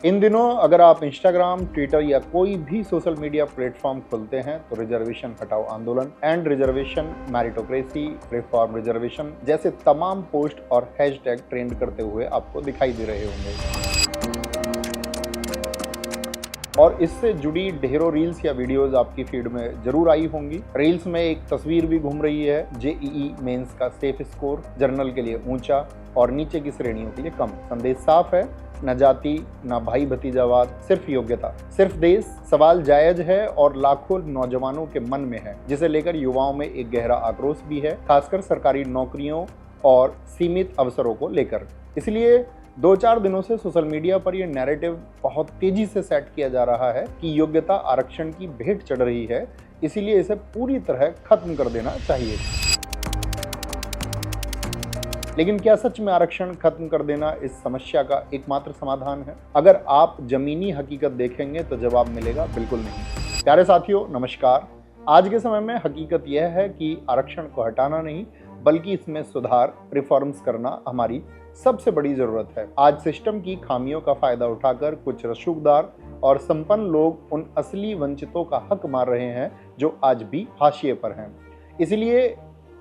इन दिनों अगर आप इंस्टाग्राम, ट्विटर या कोई भी सोशल मीडिया प्लेटफॉर्म खोलते हैं तो रिजर्वेशन हटाओ आंदोलन, and reservation, meritocracy, reform reservation जैसे तमाम पोस्ट और हैशटैग ट्रेंड करते हुए आपको दिखाई दे रहे होंगे। और इससे जुड़ी ढेरों रील्स या वीडियोस आपकी फीड में जरूर आई होंगी। रील्स में एक तस्वीर भी घूम रही है, जेईई मेंस का सेफ स्कोर, जर्नल के लिए ऊंचा और नीचे की श्रेणियों के लिए कम। संदेश साफ है, न जाति, न भाई भतीजावाद, सिर्फ योग्यता, सिर्फ देश। सवाल जायज है और लाखों नौजवानों के मन में है, जिसे लेकर युवाओं में एक गहरा आक्रोश भी है, खासकर सरकारी नौकरियों और सीमित अवसरों को लेकर। इसलिए 2-4 दिनों से सोशल मीडिया पर यह नैरेटिव बहुत तेजी से सेट किया जा रहा है कि योग्यता आरक्षण की भेंट चढ़ रही है, इसीलिए इसे पूरी तरह खत्म कर देना चाहिए। लेकिन क्या सच में आरक्षण खत्म कर देना इस समस्या का एकमात्र समाधान है? अगर आप जमीनी हकीकत देखेंगे तो जवाब मिलेगा बिल्कुल नहीं। प्यारे साथियों, नमस्कार। आज के समय में हकीकत यह है कि आरक्षण को हटाना नहीं, बल्कि इसमें सुधार, रिफॉर्म्स करना हमारी सबसे बड़ी जरूरत है। आज सिस्टम की खामियों का फायदा उठाकर कुछ रसूखदार और संपन्न लोग उन असली वंचितों का हक मार रहे हैं जो आज भी हाशिए पर हैं। इसलिए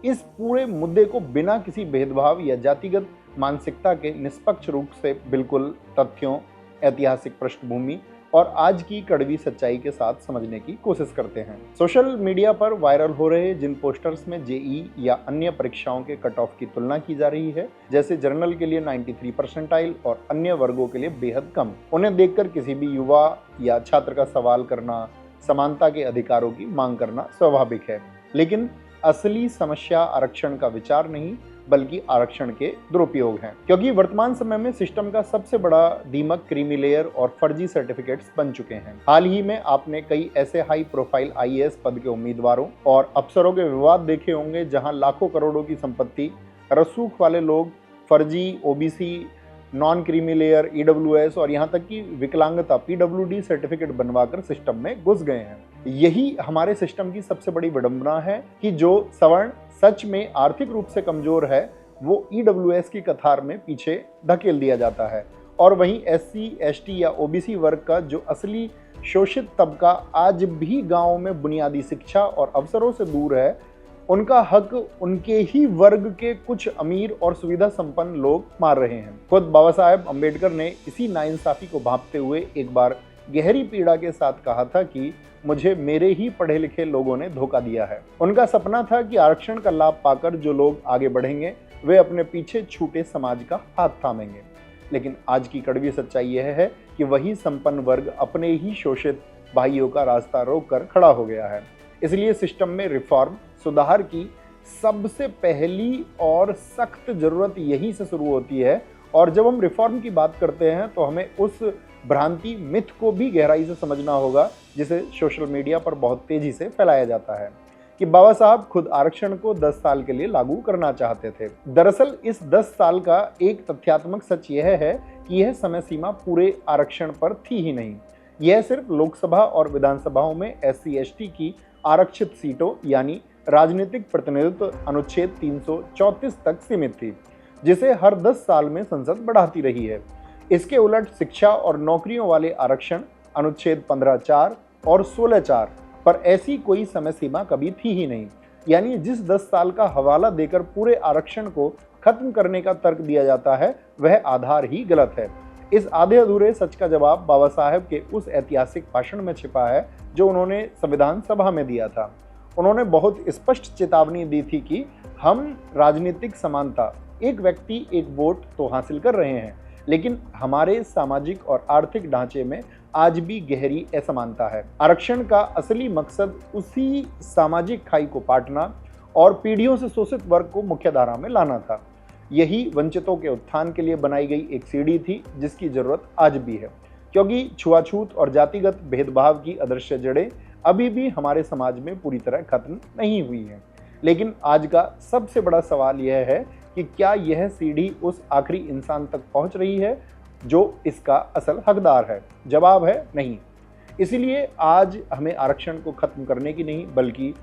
इस पूरे मुद्दे को बिना किसी भेदभाव या जातिगत मानसिकता के निष्पक्ष रूप से बिल्कुल तथ्यों, ऐतिहासिक पृष्ठभूमि और आज की कड़वी सच्चाई के साथ समझने की कोशिश करते हैं। सोशल मीडिया पर वायरल हो रहे जिन पोस्टर्स में जेई या अन्य परीक्षाओं के कट ऑफ की तुलना की जा रही है, जैसे जर्नल के लिए 93 परसेंटाइल और अन्य वर्गों के लिए बेहद कम, उन्हें देखकर किसी भी युवा या छात्र का सवाल करना, समानता के अधिकारों की मांग करना स्वाभाविक है। लेकिन असली समस्या आरक्षण का विचार नहीं, बल्कि आरक्षण के दुरुपयोग हैं। क्योंकि वर्तमान समय में सिस्टम का सबसे बड़ा दीमक क्रीमी लेयर और फर्जी सर्टिफिकेट्स बन चुके हैं। हाल ही में आपने कई ऐसे हाई प्रोफाइल आईएएस पद के उम्मीदवारों और अफसरों के विवाद देखे होंगे, जहां लाखों करोड़ों की संपत्ति रसूख वाले लोग फर्जी OBC, non creamy layer, EWS और यहाँ तक कि विकलांगता पीडब्ल्यूडी सर्टिफिकेट बनवाकर सिस्टम में घुस गए हैं। यही हमारे सिस्टम की सबसे बड़ी विडंबना है कि जो सवर्ण सच में आर्थिक रूप से कमजोर है, वो ईडब्ल्यूएस की कतार में पीछे धकेल दिया जाता है, और वहीं एससी, एसटी या ओबीसी वर्ग का जो असली शोषित तबका आज भी गांवों में बुनियादी शिक्षा और अवसरों से दूर है, उनका हक उनके ही वर्ग के कुछ अमीर और सुविधा संपन्न लोग मार रहे हैं। खुद बाबा साहेब अम्बेडकर ने इसी नाइंसाफी को भांपते हुए एक बार गहरी पीड़ा के साथ कहा था कि मुझे मेरे ही पढ़े लिखे लोगों ने धोखा दिया है। उनका सपना था कि आरक्षण का लाभ पाकर जो लोग आगे बढ़ेंगे वे अपने पीछे छूटे समाज का हाथ थामेंगे। लेकिन आज की कड़वी सच्चाई यह है कि वही संपन्न वर्ग अपने ही शोषित भाइयों का रास्ता रोककर खड़ा हो गया है। इसलिए सिस्टम में रिफॉर्म, सुधार की सबसे पहली और सख्त जरूरत यहीं से शुरू होती है। और जब हम रिफॉर्म की बात करते हैं तो हमें उस भ्रांति, मिथ को भी गहराई से समझना होगा, जिसे सोशल मीडिया पर बहुत तेजी से फैलाया जाता है कि बाबा साहब खुद आरक्षण को 10 साल के लिए लागू करना चाहते थे। दरअसल इस 10 साल का एक तथ्यात्मक सच यह है कि यह समय सीमा पूरे आरक्षण पर थी ही नहीं। यह सिर्फ लोकसभा और विधानसभाओं में एससी एसटी की आरक्षित सीटों यानी राजनीतिक प्रतिनिधित्व अनुच्छेद 334 तक सीमित थी, जिसे हर 10 साल में संसद बढ़ाती रही है। इसके उलट शिक्षा और नौकरियों वाले आरक्षण अनुच्छेद 15(4) और 16(4) पर ऐसी कोई समय सीमा कभी थी ही नहीं। यानी जिस 10 साल का हवाला देकर पूरे आरक्षण को खत्म करने का तर्क दिया जाता है, वह आधार ही गलत है। इस आधे अधूरे सच का जवाब बाबा साहेब के उस ऐतिहासिक भाषण में छिपा है जो उन्होंने संविधान सभा में दिया था। उन्होंने बहुत स्पष्ट चेतावनी दी थी कि हम राजनीतिक समानता, एक व्यक्ति एक वोट तो हासिल कर रहे हैं, लेकिन हमारे सामाजिक और आर्थिक ढांचे में आज भी गहरी असमानता है। आरक्षण का असली मकसद उसी सामाजिक खाई को पाटना और पीढ़ियों से शोषित वर्ग को मुख्यधारा में लाना था। यही वंचितों के उत्थान के लिए बनाई गई एक सीढ़ी थी, जिसकी जरूरत आज भी है, क्योंकि छुआछूत और जातिगत भेदभाव की अदृश्य जड़ें अभी भी हमारे समाज में पूरी तरह खत्म नहीं हुई हैं। लेकिन आज का सबसे बड़ा सवाल यह है कि क्या यह सीढ़ी उस आखिरी इंसान तक पहुंच रही है जो इसका असल हकदार है? जवाब है नहीं। इसीलिए आज हमें आरक्षण को खत्म करने की नहीं, बल्कि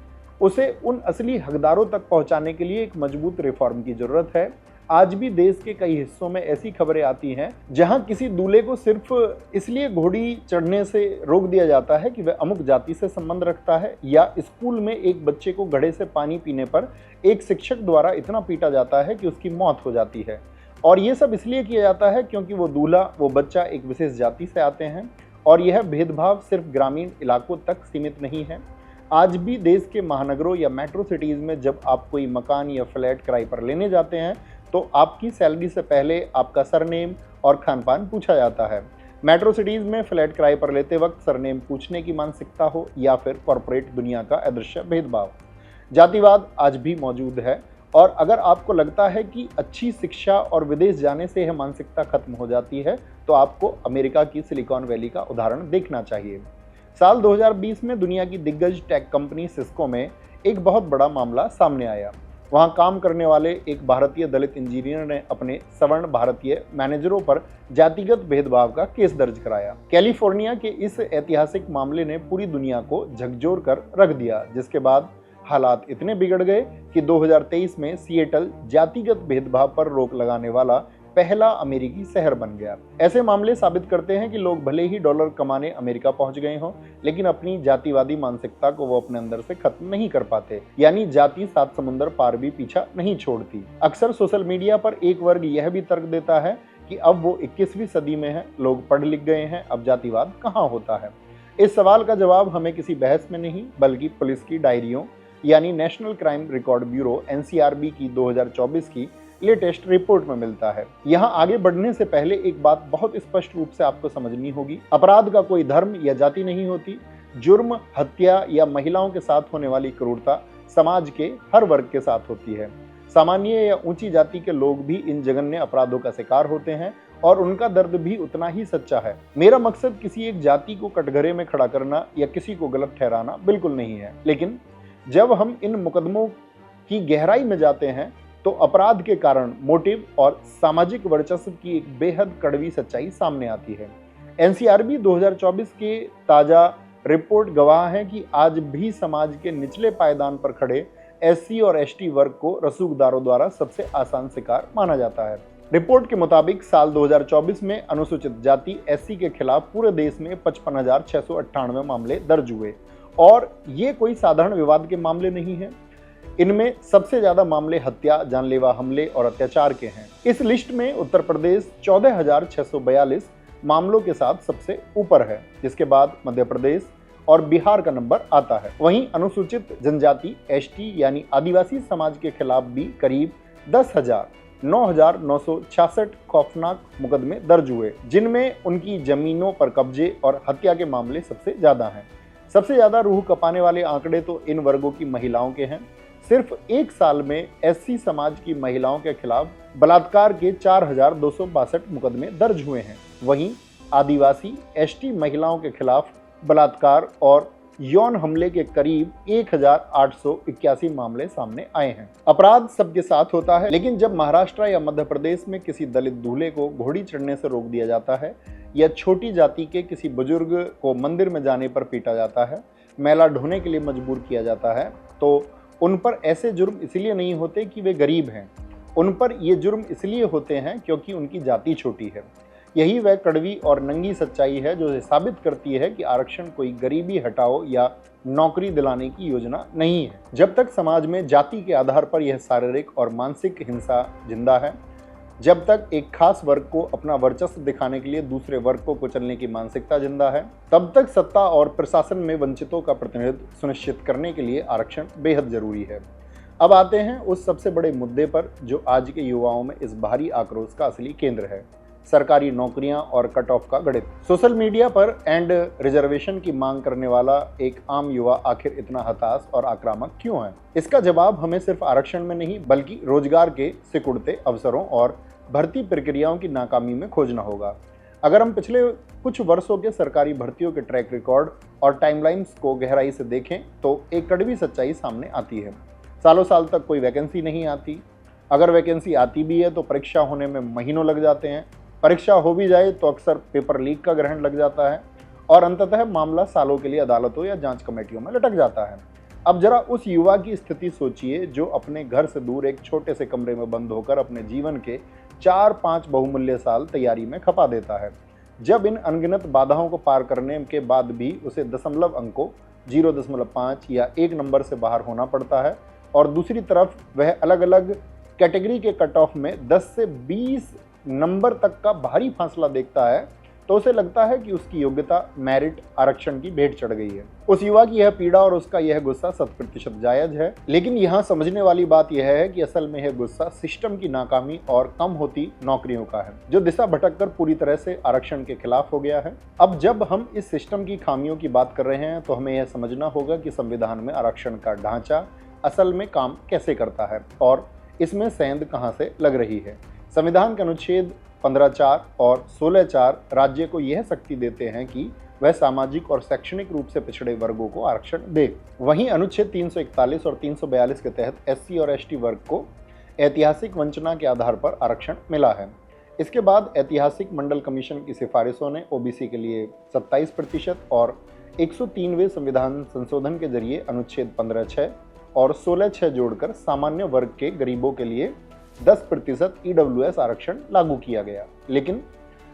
उसे उन असली हकदारों तक पहुंचाने के लिए एक मजबूत रिफॉर्म की जरूरत है। आज भी देश के कई हिस्सों में ऐसी खबरें आती हैं जहां किसी दूल्हे को सिर्फ इसलिए घोड़ी चढ़ने से रोक दिया जाता है कि वह अमुक जाति से संबंध रखता है, या स्कूल में एक बच्चे को घड़े से पानी पीने पर एक शिक्षक द्वारा इतना पीटा जाता है कि उसकी मौत हो जाती है। और ये सब इसलिए किया जाता है क्योंकि वो दूल्हा, वो बच्चा एक विशेष जाति से आते हैं। और यह भेदभाव सिर्फ ग्रामीण इलाकों तक सीमित नहीं है। आज भी देश के महानगरों या मेट्रो सिटीज़ में जब आप कोई मकान या फ्लैट किराए पर लेने जाते हैं तो आपकी सैलरी से पहले आपका सरनेम और खानपान पूछा जाता है। मेट्रो सिटीज़ में फ्लैट किराए पर लेते वक्त सरनेम पूछने की मानसिकता हो या फिर कॉरपोरेट दुनिया का अदृश्य भेदभाव, जातिवाद आज भी मौजूद है। और अगर आपको लगता है कि अच्छी शिक्षा और विदेश जाने से यह मानसिकता खत्म हो जाती है तो आपको अमेरिका की सिलिकॉन वैली का उदाहरण देखना चाहिए। साल 2020 में दुनिया की दिग्गज टेक कंपनी सिस्को में एक बहुत बड़ा मामला सामने आया। वहां काम करने वाले एक भारतीय दलित इंजीनियर ने अपने सवर्ण भारतीय मैनेजरों पर जातिगत भेदभाव का केस दर्ज कराया। कैलिफोर्निया के इस ऐतिहासिक मामले ने पूरी दुनिया को झकझोर कर रख दिया, जिसके बाद हालात इतने बिगड़ गए कि 2023 में सिएटल जातिगत भेदभाव पर रोक लगाने वाला पहला अमेरिकी शहर बन गया। ऐसे मामले साबित करते हैं कि लोग भले ही डॉलर कमाने अमेरिका पहुंच गए हों, लेकिन अपनी जातिवादी मानसिकता को वो अपने अंदर से खत्म नहीं कर पाते। यानी जाति 7 समुंदर पार भी पीछा नहीं छोड़ती। अक्सर सोशल मीडिया पर एक वर्ग यह भी तर्क देता है कि अब वो 21वीं सदी में है, लोग पढ़ लिख गए हैं, अब जातिवाद कहाँ होता है। इस सवाल का जवाब हमें किसी बहस में नहीं बल्कि पुलिस की डायरियों यानी national crime record bureau NCRB की 2024 की लेटेस्ट रिपोर्ट में मिलता है। यहाँ आगे बढ़ने से पहले एक बात बहुत स्पष्ट रूप से आपको समझनी होगी। अपराध का कोई धर्म या जाति नहीं होती। जुर्म, हत्या या महिलाओं के साथ होने वाली क्रूरता समाज के हर वर्ग के साथ होती है। सामान्य या ऊंची जाति के लोग भी इन जघन्य अपराधों का शिकार होते हैं और उनका दर्द भी उतना ही सच्चा है। मेरा मकसद किसी एक जाति को कटघरे में खड़ा करना या किसी को गलत ठहराना बिल्कुल नहीं है, लेकिन जब हम इन मुकदमों की गहराई में जाते हैं तो अपराध के कारण, मोटिव और सामाजिक वर्चस्व की एक बेहद कड़वी सच्चाई सामने आती है। NCRB 2024 के ताजा रिपोर्ट गवाह है कि आज भी समाज के निचले पायदान पर खड़े SC और ST वर्ग को रसूखदारों द्वारा सबसे आसान शिकार माना जाता है। रिपोर्ट के मुताबिक साल 2024 में अनुसूचित जाति SC के खिलाफ पूरे देश में 55,698 मामले दर्ज हुए। और ये कोई साधारण विवाद के मामले नहीं हैं। इनमें सबसे ज्यादा मामले हत्या, जानलेवा हमले और अत्याचार के हैं। इस लिस्ट में उत्तर प्रदेश 14,642 मामलों के साथ सबसे ऊपर है, जिसके बाद मध्य प्रदेश और बिहार का नंबर आता है। वहीं अनुसूचित जनजाति ST यानी आदिवासी समाज के खिलाफ भी करीब 9,966 खौफनाक मुकदमे दर्ज हुए, जिनमें उनकी जमीनों पर कब्जे और हत्या के मामले सबसे ज्यादा हैं। सबसे ज्यादा रूह कपाने वाले आंकड़े तो इन वर्गों की महिलाओं के हैं। सिर्फ एक साल में SC समाज की महिलाओं के खिलाफ बलात्कार के 4,262 मुकदमे दर्ज हुए हैं। वहीं आदिवासी ST महिलाओं के खिलाफ बलात्कार और यौन हमले के करीब 1,881 मामले सामने आए हैं। अपराध सबके साथ होता है, लेकिन जब महाराष्ट्र या मध्य प्रदेश में किसी दलित दूल्हे को घोड़ी चढ़ने से रोक दिया जाता है या छोटी जाति के किसी बुजुर्ग को मंदिर में जाने पर पीटा जाता है, मैला ढोने के लिए मजबूर किया जाता है, तो उन पर ऐसे जुर्म इसलिए नहीं होते कि वे गरीब हैं। उन पर ये जुर्म इसलिए होते हैं क्योंकि उनकी जाति छोटी है। यही वह कड़वी और नंगी सच्चाई है जो साबित करती है कि आरक्षण कोई गरीबी हटाओ या नौकरी दिलाने की योजना नहीं है। जब तक समाज में जाति के आधार पर यह शारीरिक और मानसिक हिंसा जिंदा है, जब तक एक खास वर्ग को अपना वर्चस्व दिखाने के लिए दूसरे वर्ग को कुचलने की मानसिकता जिंदा है, तब तक सत्ता और प्रशासन में वंचितों का प्रतिनिधित्व सुनिश्चित करने के लिए आरक्षण बेहद जरूरी है। अब आते हैं उस सबसे बड़े मुद्दे पर जो आज के युवाओं में इस भारी आक्रोश का असली केंद्र है, सरकारी नौकरियां और कट ऑफ का गणित। सोशल मीडिया पर एंड रिजर्वेशन की मांग करने वाला एक आम युवा आखिर इतना हताश और आक्रामक क्यों है? इसका जवाब हमें सिर्फ आरक्षण में नहीं बल्कि रोजगार के सिकुड़ते अवसरों और भर्ती प्रक्रियाओं की नाकामी में खोजना होगा। अगर हम पिछले कुछ वर्षों के सरकारी भर्तियों के ट्रैक रिकॉर्ड और टाइमलाइंस को गहराई से देखें तो एक कड़वी सच्चाई सामने आती है। सालों साल तक कोई वैकेंसी नहीं आती। अगर वैकेंसी आती भी है तो परीक्षा होने में महीनों लग जाते हैं। परीक्षा हो भी जाए तो अक्सर पेपर लीक का ग्रहण लग जाता है और अंततः मामला सालों के लिए अदालतों या जांच कमेटियों में लटक जाता है। अब जरा उस युवा की स्थिति सोचिए जो अपने घर से दूर एक छोटे से कमरे में बंद होकर अपने जीवन के 4-5 बहुमूल्य साल तैयारी में खपा देता है। जब इन अनगिनत बाधाओं को पार करने के बाद भी उसे दशमलव अंकों 0.5 या 1 नंबर से बाहर होना पड़ता है और दूसरी तरफ वह अलग अलग कैटेगरी के कट ऑफ में 10 से 20 नंबर तक का भारी फासला देखता है, तो उसे लगता है कि उसकी योग्यता मेरिट आरक्षण की भेंट चढ़ गई है। उस युवा की यह पीड़ा और उसका यह गुस्सा 100% जायज है, लेकिन यहाँ समझने वाली बात यह है कि असल में यह गुस्सा सिस्टम की नाकामी और कम होती नौकरियों का है, जो दिशा भटककर पूरी तरह से आरक्षण के खिलाफ हो गया है। अब जब हम इस सिस्टम की खामियों की बात कर रहे हैं तो हमें यह समझना होगा कि संविधान में आरक्षण का ढांचा असल में काम कैसे करता है और इसमें सेंध कहाँ से लग रही है। संविधान के अनुच्छेद 15(4) और 16(4) राज्य को यह शक्ति देते हैं कि वह सामाजिक और शैक्षणिक रूप से पिछड़े वर्गों को आरक्षण दे। वहीं अनुच्छेद 341 और 342 के तहत एससी और एसटी वर्ग को ऐतिहासिक वंचना के आधार पर आरक्षण मिला है। इसके बाद ऐतिहासिक मंडल कमीशन की सिफारिशों ने ओबीसी के लिए 27% और 103वें संविधान संशोधन के जरिए अनुच्छेद 15(6) और 16(6) जोड़कर सामान्य वर्ग के गरीबों के लिए 10% ईडब्ल्यूएस आरक्षण लागू किया गया। लेकिन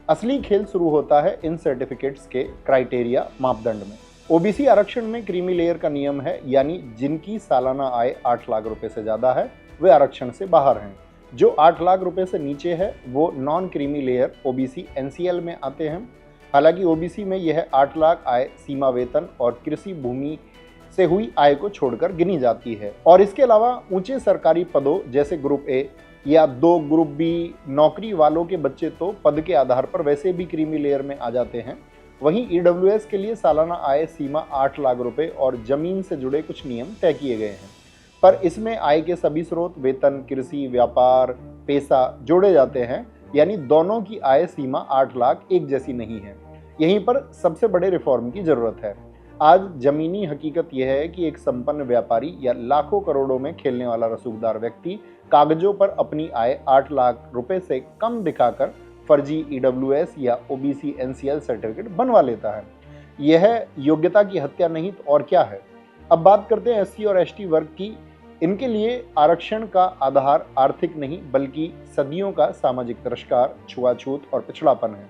असली खेल शुरू होता है इन सर्टिफिकेट्स के क्राइटेरिया मापदंड में। ओबीसी आरक्षण में क्रीमी लेयर का नियम है, यानी जिनकी सालाना आय 8 लाख रुपए से ज्यादा है वे आरक्षण से बाहर हैं। जो 8 लाख रुपए से नीचे है वो non creamy layer OBC NCL में आते हैं। हालांकि ओबीसी में यह 8 लाख आय सीमा वेतन और कृषि भूमि से हुई आय को छोड़कर गिनी जाती है। और इसके अलावा ऊंचे सरकारी पदों जैसे ग्रुप ए या 2 ग्रुप बी नौकरी वालों के बच्चे तो पद के आधार पर वैसे भी क्रीमी लेयर में आ जाते हैं। वहीं ईडब्ल्यूएस के लिए सालाना आय सीमा 8 लाख रुपए और जमीन से जुड़े कुछ नियम तय किए गए हैं, पर इसमें आय के सभी स्रोत वेतन, कृषि, व्यापार, पेशा जोड़े जाते हैं, यानी दोनों की आय सीमा 8 लाख एक जैसी नहीं है। यहीं पर सबसे बड़े रिफॉर्म की जरूरत है। आज जमीनी हकीकत यह है कि एक संपन्न व्यापारी या लाखों करोड़ों में खेलने वाला रसूखदार व्यक्ति कागजों पर अपनी आय 8 लाख रुपए से कम दिखाकर फर्जी ईडब्ल्यूएस या ओबीसी एनसीएल सर्टिफिकेट बनवा लेता है। यह योग्यता की हत्या नहीं तो और क्या है। अब बात करते हैं एससी और एसटी वर्ग की। इनके लिए आरक्षण का आधार आर्थिक नहीं बल्कि सदियों का सामाजिक तिरस्कार, छुआछूत और पिछड़ापन है,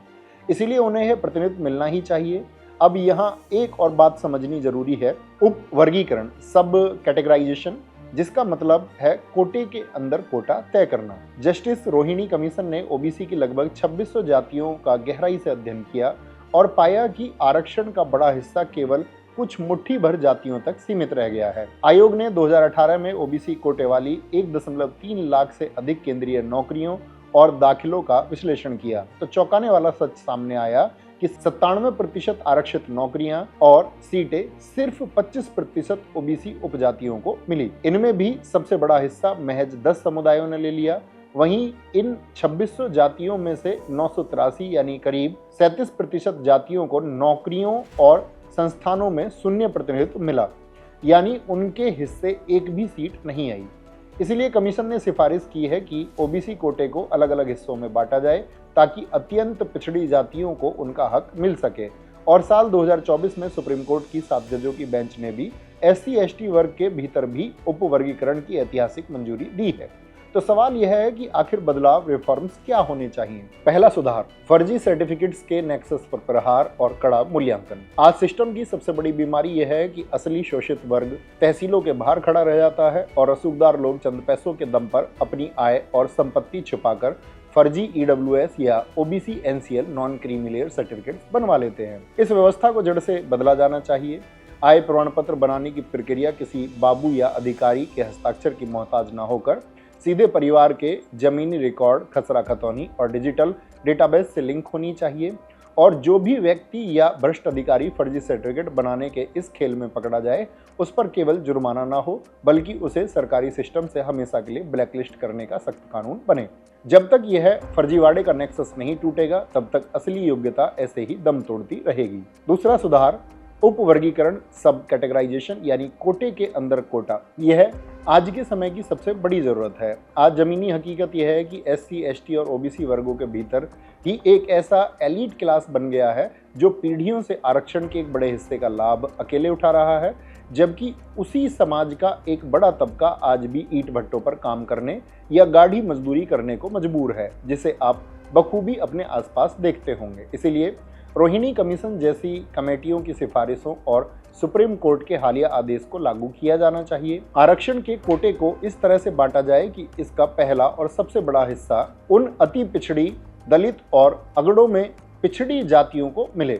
इसीलिए उन्हें यह प्रतिनिधित्व मिलना ही चाहिए। अब यहाँ एक और बात समझनी जरूरी है, उप वर्गीकरण, सब कैटेगराइजेशन, जिसका मतलब है कोटे के अंदर कोटा तय करना। जस्टिस रोहिणी कमीशन ने ओबीसी की लगभग 2600 जातियों का गहराई से अध्ययन किया और पाया कि आरक्षण का बड़ा हिस्सा केवल कुछ मुट्ठी भर जातियों तक सीमित रह गया है। आयोग ने 2018 में ओबीसी कोटे वाली 1.3 लाख से अधिक केंद्रीय नौकरियों और दाखिलों का विश्लेषण किया तो चौंकाने वाला सच सामने आया कि 97% आरक्षित नौकरियां और सीटें सिर्फ 25% ओबीसी उपजातियों को मिली। इनमें भी सबसे बड़ा हिस्सा महज 10 समुदायों ने ले लिया। वहीं इन 2600 जातियों में से 983 यानी करीब 37% जातियों को नौकरियों और संस्थानों में शून्य प्रतिनिधित्व मिला, यानी उनके हिस्से एक भी सीट नहीं आई। इसलिए कमीशन ने सिफारिश की है कि ओबीसी कोटे को अलग अलग हिस्सों में बांटा जाए ताकि अत्यंत पिछड़ी जातियों को उनका हक मिल सके। और साल 2024 में सुप्रीम कोर्ट की 7 जजों की बेंच ने भी एससी एसटी वर्ग के भीतर भी उपवर्गीकरण की ऐतिहासिक मंजूरी दी है। तो सवाल यह है कि आखिर बदलाव, रिफॉर्म्स क्या होने चाहिए। पहला सुधार, फर्जी सर्टिफिकेट्स के नेक्सस पर प्रहार और कड़ा मूल्यांकन। आज सिस्टम की सबसे बड़ी बीमारी यह है कि असली शोषित वर्ग तहसीलों के बाहर खड़ा रह जाता है और रसूखदार लोग चंद पैसों के दम पर अपनी आय और संपत्ति छिपाकर फर्जी ईडब्ल्यूएस या OBC NCL non creamy layer certificates बनवा लेते हैं। इस व्यवस्था को जड़ से बदला जाना चाहिए। आय प्रमाण पत्र बनाने की प्रक्रिया किसी बाबू या अधिकारी के हस्ताक्षर की मोहताज न होकर सीधे परिवार के जमीनी रिकॉर्ड, खसरा खतौनी और डिजिटल डेटाबेस से लिंक होनी चाहिए। और जो भी व्यक्ति या भ्रष्ट अधिकारी फर्जी सर्टिफिकेट बनाने के इस खेल में पकड़ा जाए उस पर केवल जुर्माना ना हो बल्कि उसे सरकारी सिस्टम से हमेशा के लिए ब्लैकलिस्ट करने का सख्त कानून बने। जब तक यह फर्जीवाड़े का नेक्सस नहीं टूटेगा तब तक असली योग्यता ऐसे ही दम तोड़ती रहेगी। दूसरा सुधार, उपवर्गीकरण, सब कैटेगराइजेशन यानी कोटे के अंदर कोटा। यह आज के समय की सबसे बड़ी जरूरत है। आज जमीनी हकीकत यह है कि एससी, एसटी और ओबीसी वर्गों के भीतर ही एक ऐसा एलीट क्लास बन गया है जो पीढ़ियों से आरक्षण के एक बड़े हिस्से का लाभ अकेले उठा रहा है, जबकि उसी समाज का एक बड़ा तबका आज भी ईंट भट्टों पर काम करने या गाढ़ी मजदूरी करने को मजबूर है, जिसे आप बखूबी अपने आसपास देखते होंगे। इसीलिए रोहिणी कमीशन जैसी कमेटियों की सिफारिशों और सुप्रीम कोर्ट के हालिया आदेश को लागू किया जाना चाहिए। आरक्षण के कोटे को इस तरह से बांटा जाए कि इसका पहला और सबसे बड़ा हिस्सा उन अति पिछड़ी, दलित और अगड़ों में पिछड़ी जातियों को मिले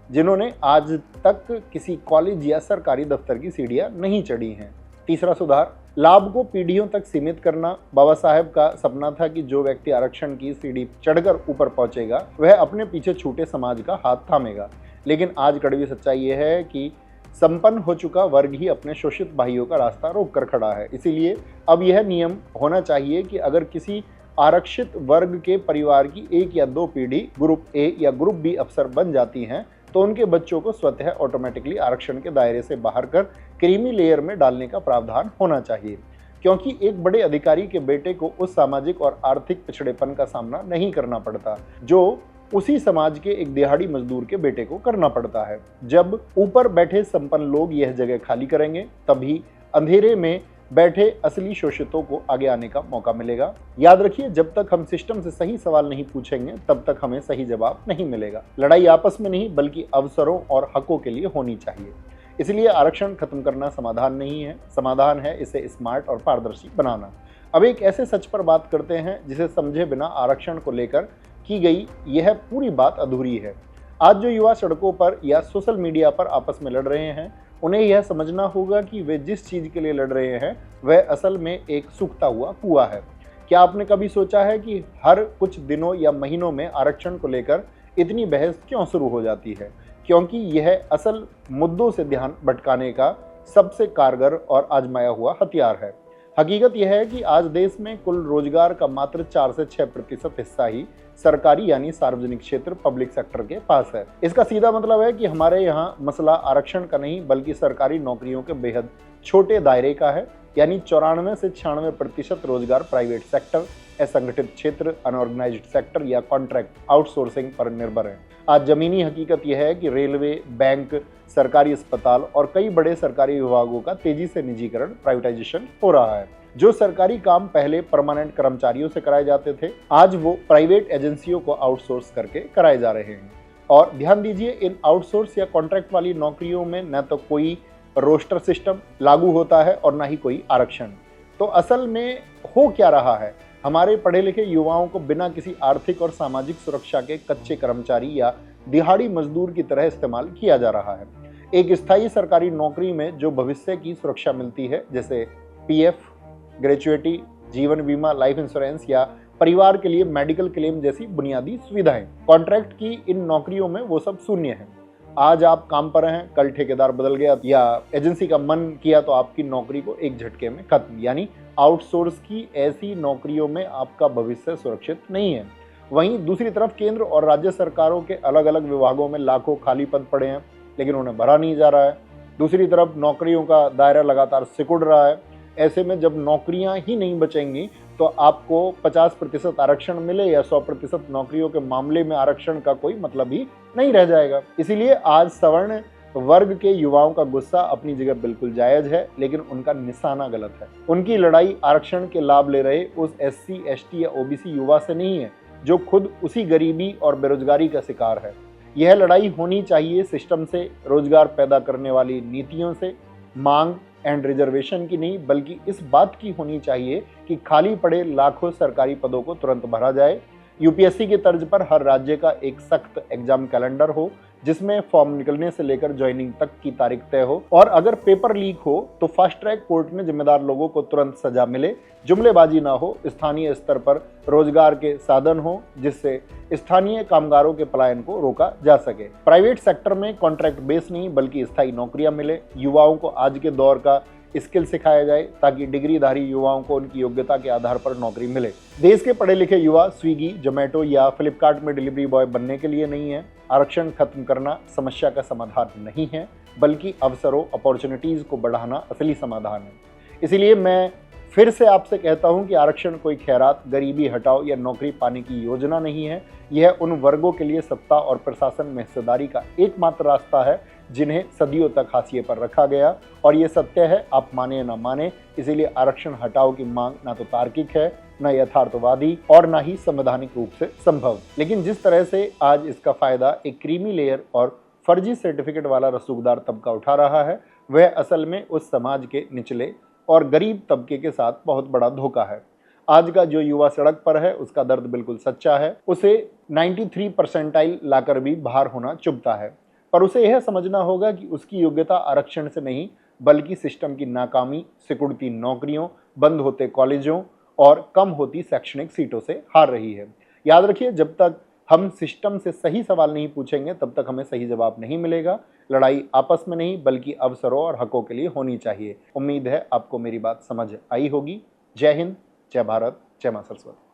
जिन्होंने आज तक किसी कॉलेज या सरकारी दफ्तर की सीढ़ियां नहीं चढ़ी हैं। तीसरा सुधार, लाभ को पीढ़ियों तक सीमित करना। बाबा साहेब का सपना था कि जो व्यक्ति आरक्षण की सीढ़ी चढ़कर ऊपर पहुंचेगा वह अपने पीछे छूटे समाज का हाथ थामेगा। लेकिन आज कड़वी सच्चाई यह है कि संपन्न हो चुका वर्ग ही अपने शोषित भाइयों का रास्ता रोक कर खड़ा है। इसीलिए अब यह नियम होना चाहिए कि अगर किसी आरक्षित वर्ग के परिवार की 1 या 2 पीढ़ी ग्रुप ए या ग्रुप बी अफसर बन जाती हैं तो उनके बच्चों को स्वतः ऑटोमेटिकली आरक्षण के दायरे से बाहर कर क्रीमी लेयर में डालने का प्रावधान होना चाहिए, क्योंकि एक बड़े अधिकारी के बेटे को उस सामाजिक और आर्थिक पिछड़ेपन का सामना नहीं करना पड़ता जो उसी समाज के एक दिहाड़ी मजदूर के बेटे को करना पड़ता है। जब ऊपर बैठे संपन्न लोग यह जगह खाली करेंगे तभी अंधेरे में बैठे असली शोषितों को आगे आने का मौका मिलेगा। याद रखिए, जब तक हम सिस्टम से सही सवाल नहीं पूछेंगे तब तक हमें सही जवाब नहीं मिलेगा। लड़ाई आपस में नहीं बल्कि अवसरों और हकों के लिए होनी चाहिए। इसलिए आरक्षण खत्म करना समाधान नहीं है, समाधान है इसे स्मार्ट और पारदर्शी बनाना। अब एक ऐसे सच पर बात करते हैं जिसे समझे बिना आरक्षण को लेकर की गई यह पूरी बात अधूरी है। आज जो युवा सड़कों पर या सोशल मीडिया पर आपस में लड़ रहे हैं उन्हें यह समझना होगा कि वे जिस चीज के लिए लड़ रहे हैं वह असल में एक सूखता हुआ कुआं है। क्या आपने कभी सोचा है कि हर कुछ दिनों या महीनों में आरक्षण को लेकर इतनी बहस क्यों शुरू हो जाती है? क्योंकि यह असल मुद्दों से ध्यान भटकाने का सबसे कारगर और आजमाया हुआ हथियार है। हकीकत यह है कि आज देश में कुल रोजगार का मात्र 4 से 6% हिस्सा ही सरकारी यानी सार्वजनिक क्षेत्र पब्लिक सेक्टर के पास है। इसका सीधा मतलब है कि हमारे यहाँ मसला आरक्षण का नहीं बल्कि सरकारी नौकरियों के बेहद छोटे दायरे का है। यानी 94 से 96% रोजगार प्राइवेट सेक्टर, असंगठित क्षेत्र, अनऑर्गेनाइज्ड सेक्टर या कॉन्ट्रैक्ट आउटसोर्सिंग पर निर्भर है। आज जमीनी हकीकत यह है कि रेलवे, बैंक, सरकारी अस्पताल और कई बड़े सरकारी विभागों का तेजी से निजीकरण, प्राइवेटाइजेशन हो रहा है। जो सरकारी काम पहले परमानेंट कर्मचारियों से कराए जाते थे आज वो प्राइवेट एजेंसियों को आउटसोर्स करके कराए जा रहे हैं। और ध्यान दीजिए, इन आउटसोर्स या कॉन्ट्रैक्ट वाली नौकरियों में न तो कोई रोस्टर सिस्टम लागू होता है और ना ही कोई आरक्षण। तो असल में हो क्या रहा है? हमारे पढ़े लिखे युवाओं को बिना किसी आर्थिक और सामाजिक सुरक्षा के कच्चे कर्मचारी या दिहाड़ी मजदूर की तरह इस्तेमाल किया जा रहा है। एक स्थायी सरकारी नौकरी में जो भविष्य की सुरक्षा मिलती है जैसे पीएफ, ग्रेचुइटी, जीवन बीमा, लाइफ इंश्योरेंस या परिवार के लिए मेडिकल क्लेम जैसी बुनियादी सुविधाएं, कॉन्ट्रैक्ट की इन नौकरियों में वो सब शून्य है। आज आप काम पर हैं, कल ठेकेदार बदल गया या एजेंसी का मन किया तो आपकी नौकरी को एक झटके में खत्म। यानी आउटसोर्स की ऐसी नौकरियों में आपका भविष्य सुरक्षित नहीं है। वहीं दूसरी तरफ केंद्र और राज्य सरकारों के अलग अलग विभागों में लाखों खाली पद पड़े हैं लेकिन उन्हें भरा नहीं जा रहा है। दूसरी तरफ नौकरियों का दायरा लगातार सिकुड़ रहा है। ऐसे में जब नौकरियां ही नहीं बचेंगी तो आपको 50% आरक्षण मिले या 100% नौकरियों के मामले में आरक्षण का कोई मतलब ही नहीं रह जाएगा। इसीलिए आज सवर्ण वर्ग के युवाओं का गुस्सा अपनी जगह बिल्कुल जायज है लेकिन उनका निशाना गलत है। उनकी लड़ाई आरक्षण के लाभ ले रहे उस SC, ST या OBC युवा से नहीं है जो खुद उसी गरीबी और बेरोजगारी का शिकार है। यह लड़ाई होनी चाहिए सिस्टम से, रोजगार पैदा करने वाली नीतियों से, मांग एंड रिजर्वेशन की नहीं बल्कि इस बात की होनी चाहिए कि खाली पड़े लाखों सरकारी पदों को तुरंत भरा जाए। यूपीएससी के तर्ज पर हर राज्य का एक सख्त एग्जाम कैलेंडर हो जिसमें फॉर्म निकलने से लेकर ज्वाइनिंग तक की तारीख तय हो और अगर पेपर लीक हो तो फास्ट ट्रैक कोर्ट में जिम्मेदार लोगों को तुरंत सजा मिले, जुमलेबाजी ना हो, स्थानीय स्तर पर रोजगार के साधन हो जिससे स्थानीय कामगारों के पलायन को रोका जा सके। प्राइवेट सेक्टर में कॉन्ट्रैक्ट बेस नहीं बल्कि स्थायी नौकरियां मिले। युवाओं को आज के दौर का स्किल सिखाया जाए ताकि डिग्रीधारी युवाओं को उनकी योग्यता के आधार पर नौकरी मिले। देश के पढ़े लिखे युवा स्विगी, जोमेटो या फ्लिपकार्ट में डिलीवरी बॉय बनने के लिए नहीं है। आरक्षण खत्म करना समस्या का समाधान नहीं है बल्कि अवसरों, अपॉर्चुनिटीज को बढ़ाना असली समाधान है। इसीलिए मैं फिर से आपसे कहता हूं कि आरक्षण कोई खैरात, गरीबी हटाओ या नौकरी पाने की योजना नहीं है। यह उन वर्गों के लिए सत्ता और प्रशासन में हिस्सेदारी का एकमात्र रास्ता है जिन्हें सदियों तक हाशिए पर रखा गया। और ये सत्य है, आप माने या ना माने, इसीलिए आरक्षण हटाओ की मांग ना तो तार्किक है, न यथार्थवादी और ना ही संवैधानिक रूप से संभव। लेकिन जिस तरह से आज इसका फायदा एक क्रीमी लेयर और फर्जी सर्टिफिकेट वाला रसूखदार तबका उठा रहा है, वह असल में उस समाज के निचले और गरीब तबके के साथ बहुत बड़ा धोखा है। आज का जो युवा सड़क पर है उसका दर्द बिल्कुल सच्चा है। उसे 93 परसेंटाइल लाकर भी बाहर होना चुभता है, पर उसे यह समझना होगा कि उसकी योग्यता आरक्षण से नहीं बल्कि सिस्टम की नाकामी, सिकुड़ती नौकरियों, बंद होते कॉलेजों और कम होती शैक्षणिक सीटों से हार रही है। याद रखिए, जब तक हम सिस्टम से सही सवाल नहीं पूछेंगे तब तक हमें सही जवाब नहीं मिलेगा। लड़ाई आपस में नहीं बल्कि अवसरों और हकों के लिए होनी चाहिए। उम्मीद है आपको मेरी बात समझ आई होगी। जय हिंद, जय भारत, जय मां सरस्वती।